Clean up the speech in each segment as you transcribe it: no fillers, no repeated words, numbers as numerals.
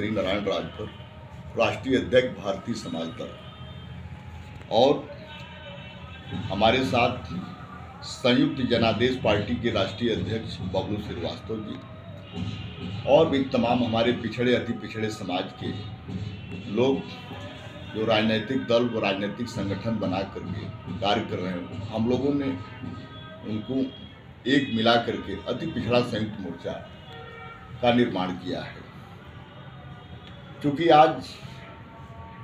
श्री नारायण राजभर, राष्ट्रीय अध्यक्ष भारतीय समाज दल, और हमारे साथ संयुक्त जनादेश पार्टी के राष्ट्रीय अध्यक्ष बबलू श्रीवास्तव जी और भी तमाम हमारे पिछड़े अति पिछड़े समाज के लोग जो राजनीतिक दल व राजनीतिक संगठन बना करके कार्य कर रहे हैं, हम लोगों ने उनको एक मिला करके अति पिछड़ा संयुक्त मोर्चा का निर्माण किया है। क्योंकि आज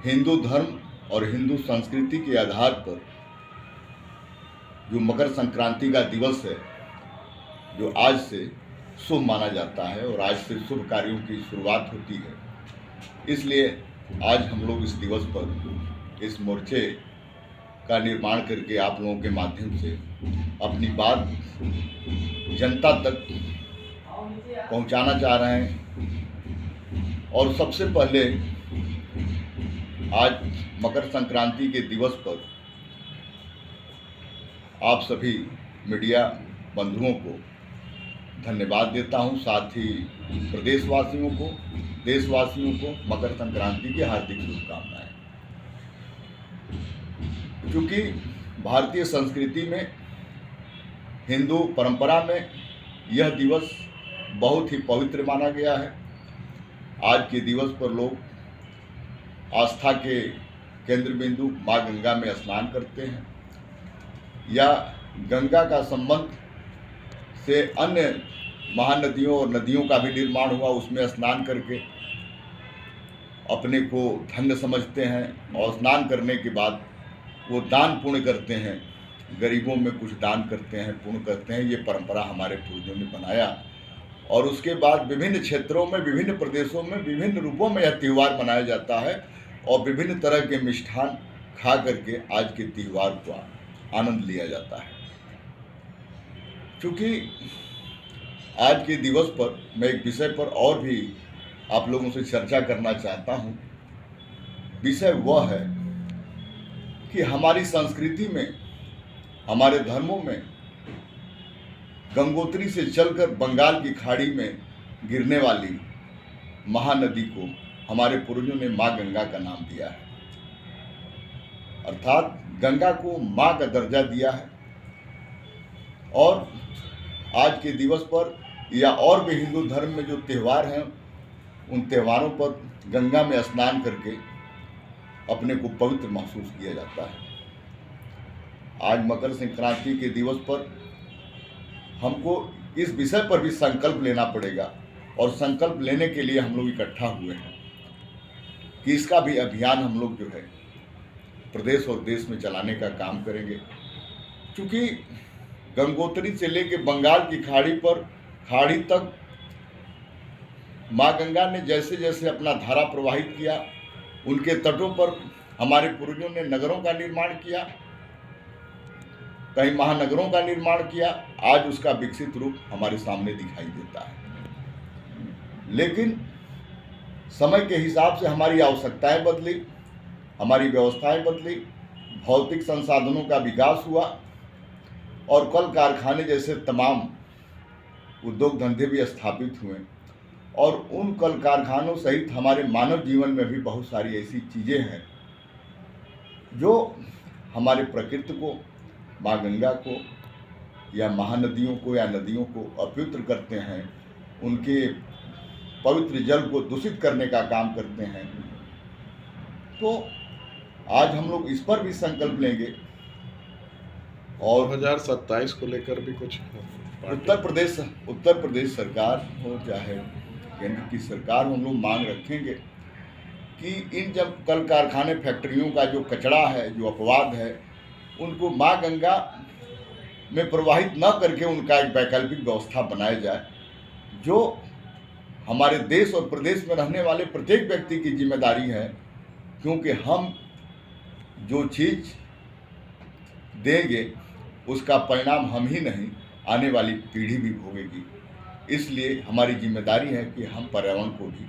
हिंदू धर्म और हिंदू संस्कृति के आधार पर जो मकर संक्रांति का दिवस है, जो आज से शुभ माना जाता है और आज से शुभ कार्यों की शुरुआत होती है, इसलिए आज हम लोग इस दिवस पर इस मोर्चे का निर्माण करके आप लोगों के माध्यम से अपनी बात जनता तक पहुंचाना चाह रहे हैं। और सबसे पहले आज मकर संक्रांति के दिवस पर आप सभी मीडिया बंधुओं को धन्यवाद देता हूं, साथ ही प्रदेशवासियों को, देशवासियों को मकर संक्रांति की हार्दिक शुभकामनाएं। क्योंकि भारतीय संस्कृति में, हिंदू परंपरा में यह दिवस बहुत ही पवित्र माना गया है। आज के दिवस पर लोग आस्था के केंद्र बिंदु माँ गंगा में स्नान करते हैं, या गंगा का संबंध से अन्य महानदियों और नदियों का भी निर्माण हुआ, उसमें स्नान करके अपने को धन्य समझते हैं और स्नान करने के बाद वो दान पुण्य करते हैं, गरीबों में कुछ दान करते हैं, पुण्य करते हैं। ये परंपरा हमारे पूर्वजों ने बनाया और उसके बाद विभिन्न क्षेत्रों में, विभिन्न प्रदेशों में, विभिन्न रूपों में यह त्यौहार मनाया जाता है और विभिन्न तरह के मिष्ठान खा करके आज के त्यौहार का आनंद लिया जाता है। क्योंकि आज के दिवस पर मैं एक विषय पर और भी आप लोगों से चर्चा करना चाहता हूँ। विषय वह है कि हमारी संस्कृति में, हमारे धर्मों में गंगोत्री से चलकर बंगाल की खाड़ी में गिरने वाली महानदी को हमारे पूर्वजों ने माँ गंगा का नाम दिया है, अर्थात गंगा को माँ का दर्जा दिया है। और आज के दिवस पर या और भी हिंदू धर्म में जो त्यौहार हैं, उन त्योहारों पर गंगा में स्नान करके अपने को पवित्र महसूस किया जाता है। आज मकर संक्रांति के दिवस पर हमको इस विषय पर भी संकल्प लेना पड़ेगा और संकल्प लेने के लिए हम लोग इकट्ठा हुए हैं कि इसका भी अभियान हम लोग जो है प्रदेश और देश में चलाने का काम करेंगे। क्योंकि गंगोत्री से लेकर बंगाल की खाड़ी तक माँ गंगा ने जैसे जैसे अपना धारा प्रवाहित किया, उनके तटों पर हमारे पूर्वजों ने नगरों का निर्माण किया, कई महानगरों का निर्माण किया। आज उसका विकसित रूप हमारे सामने दिखाई देता है। लेकिन समय के हिसाब से हमारी आवश्यकताएं बदली, हमारी व्यवस्थाएं बदली, भौतिक संसाधनों का विकास हुआ और कल कारखाने जैसे तमाम उद्योग धंधे भी स्थापित हुए। और उन कल कारखानों सहित हमारे मानव जीवन में भी बहुत सारी ऐसी चीज़ें हैं जो हमारे प्रकृति को, माँ गंगा को या महानदियों को या नदियों को अपवित्र करते हैं, उनके पवित्र जल को दूषित करने का काम करते हैं। तो आज हम लोग इस पर भी संकल्प लेंगे। और 2027 को लेकर भी कुछ उत्तर प्रदेश सरकार हो चाहे केंद्र की सरकार हो, हम लोग मांग रखेंगे कि इन जब कल कारखाने फैक्ट्रियों का जो कचरा है, जो अपवाद है, उनको माँ गंगा में प्रवाहित न करके उनका एक वैकल्पिक व्यवस्था बनाया जाए, जो हमारे देश और प्रदेश में रहने वाले प्रत्येक व्यक्ति की जिम्मेदारी है। क्योंकि हम जो चीज़ देंगे उसका परिणाम हम ही नहीं, आने वाली पीढ़ी भी भोगेगी। इसलिए हमारी जिम्मेदारी है कि हम पर्यावरण को भी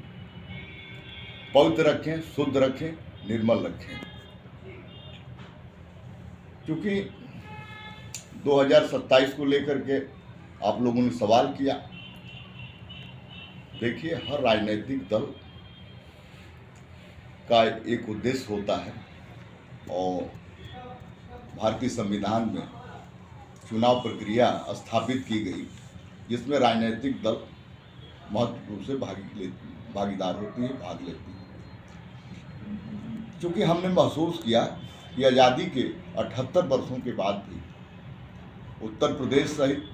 पवित्र रखें, शुद्ध रखें, निर्मल रखें। क्योंकि 2027 को लेकर के आप लोगों ने सवाल किया। देखिए, हर राजनीतिक दल का एक उद्देश्य होता है और भारतीय संविधान में चुनाव प्रक्रिया स्थापित की गई जिसमें राजनीतिक दल महत्वपूर्ण रूप से भागीदार होती है, भाग लेती है। चूँकि हमने महसूस किया कि आज़ादी के 78 वर्षों के बाद भी उत्तर प्रदेश सहित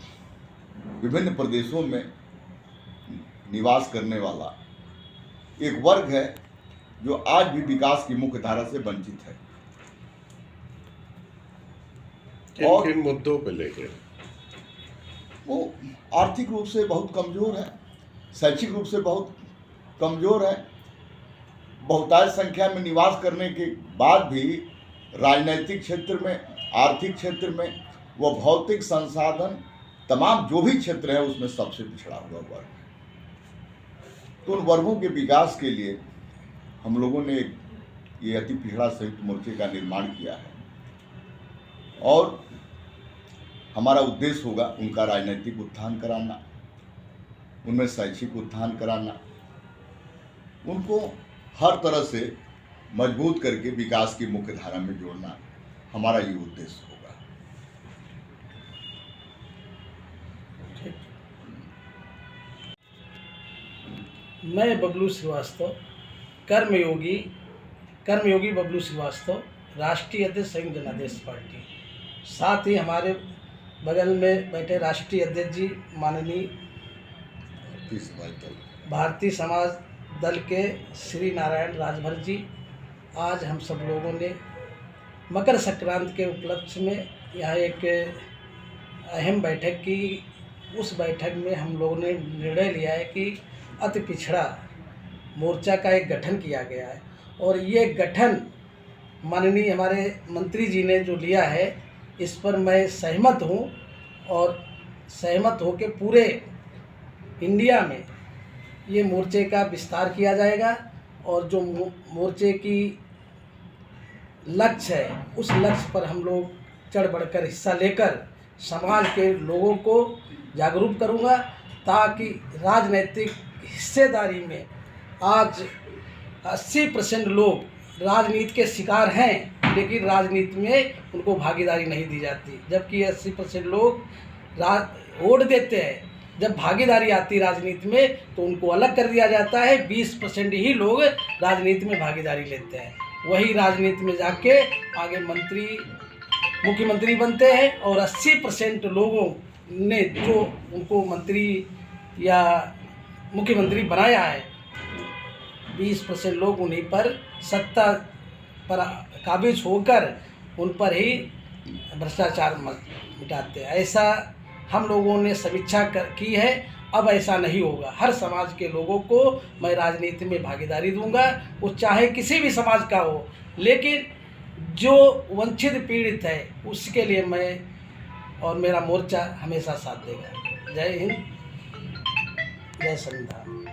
विभिन्न प्रदेशों में निवास करने वाला एक वर्ग है जो आज भी विकास की मुख्य धारा से वंचित है। किन किन मुद्दों पे लेके? वो आर्थिक रूप से बहुत कमज़ोर है, शैक्षिक रूप से बहुत कमज़ोर है, बहुतायत संख्या में निवास करने के बाद भी राजनीतिक क्षेत्र में, आर्थिक क्षेत्र में, व भौतिक संसाधन तमाम जो भी क्षेत्र है उसमें सबसे पिछड़ा हुआ वर्ग है। तो उन वर्गों के विकास के लिए हम लोगों ने ये अति पिछड़ा संयुक्त मोर्चे का निर्माण किया है और हमारा उद्देश्य होगा उनका राजनीतिक उत्थान कराना, उनमें शैक्षिक उत्थान कराना, उनको हर तरह से मजबूत करके विकास की मुख्य धारा में जोड़ना हमारा ये उद्देश्य होगा। मैं बबलू श्रीवास्तव, कर्मयोगी बबलू श्रीवास्तव, राष्ट्रीय अध्यक्ष संयुक्त जनादेश पार्टी। साथ ही हमारे बगल में बैठे राष्ट्रीय अध्यक्ष जी माननीय भारतीय समाज दल के श्री नारायण राजभर जी। आज हम सब लोगों ने मकर संक्रांति के उपलक्ष्य में यहाँ एक अहम बैठक की। उस बैठक में हम लोगों ने निर्णय लिया है कि अति पिछड़ा मोर्चा का एक गठन किया गया है और ये गठन माननीय हमारे मंत्री जी ने जो लिया है इस पर मैं सहमत हूँ और सहमत होकर पूरे इंडिया में ये मोर्चे का विस्तार किया जाएगा और जो मोर्चे की लक्ष्य है उस लक्ष्य पर हम लोग चढ़ बढ़कर हिस्सा लेकर समाज के लोगों को जागरूक करूँगा ताकि राजनीतिक हिस्सेदारी में आज 80% लोग राजनीति के शिकार हैं लेकिन राजनीति में उनको भागीदारी नहीं दी जाती, जबकि 80% लोग वोट देते हैं। जब भागीदारी आती राजनीति में तो उनको अलग कर दिया जाता है। 20% ही लोग राजनीति में भागीदारी लेते हैं, वही राजनीति में जाके आगे मंत्री मुख्यमंत्री बनते हैं और 80% लोगों ने जो उनको मंत्री या मुख्यमंत्री बनाया है 20% लोग उन्हीं पर सत्ता पर काबिज होकर उन पर ही भ्रष्टाचार मिटाते हैं। ऐसा हम लोगों ने समीक्षा की है। अब ऐसा नहीं होगा। हर समाज के लोगों को मैं राजनीति में भागीदारी दूंगा, वो चाहे किसी भी समाज का हो, लेकिन जो वंचित पीड़ित है उसके लिए मैं और मेरा मोर्चा हमेशा साथ देगा। जय हिंद, जय संविधान।